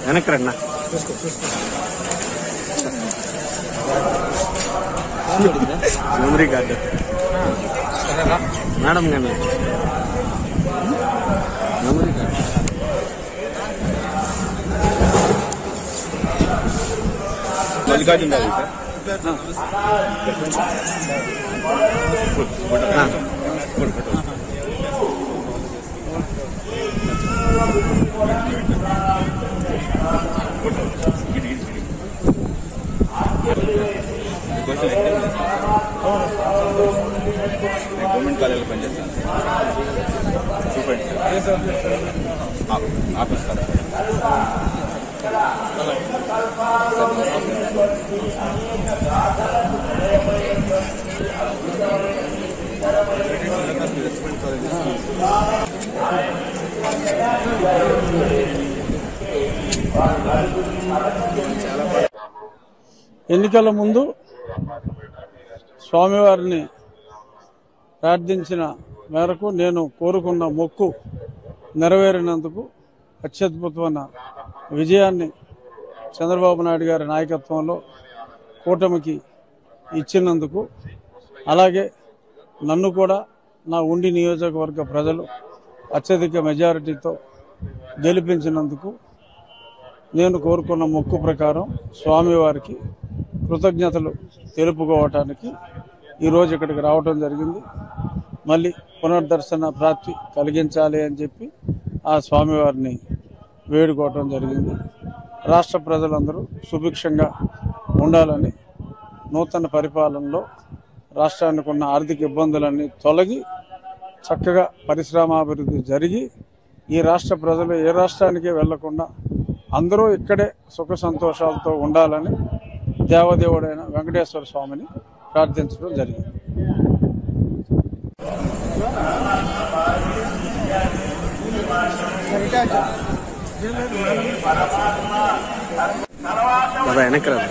వెనక్కి రండి memory card madam గారు మెమరీ కార్డు మల్లికార్జున గారు గవర్నమెంట్ కాలేజీలో పనిచేస్తాను ఆఫీస్ కదా ఎన్నికల ముందు స్వామివారిని ప్రార్థించిన మేరకు నేను కోరుకున్న మొక్కు నెరవేరినందుకు అత్యద్భుతమైన విజయాన్ని చంద్రబాబు నాయుడు గారి నాయకత్వంలో కూటమికి ఇచ్చినందుకు, అలాగే నన్ను కూడా నా ఉండి నియోజకవర్గ ప్రజలు అత్యధిక మెజారిటీతో గెలిపించినందుకు నేను కోరుకున్న మొక్కు ప్రకారం స్వామివారికి కృతజ్ఞతలు తెలుపుకోవటానికి ఈరోజు ఇక్కడికి రావటం జరిగింది. మళ్ళీ పునర్దర్శన ప్రాప్తి కలిగించాలి అని చెప్పి ఆ స్వామివారిని వేడుకోవటం జరిగింది. రాష్ట్ర ప్రజలందరూ సుభిక్షంగా ఉండాలని, నూతన పరిపాలనలో రాష్ట్రానికి ఉన్న ఆర్థిక ఇబ్బందులన్నీ తొలగి చక్కగా పరిశ్రమాభివృద్ధి జరిగి ఈ రాష్ట్ర ప్రజలు ఏ రాష్ట్రానికి వెళ్లకుండా అందరూ ఇక్కడే సుఖ సంతోషాలతో ఉండాలని దేవదేవుడైన వెంకటేశ్వర స్వామిని ప్రార్థించడం జరిగింది. వెనక్కి రండి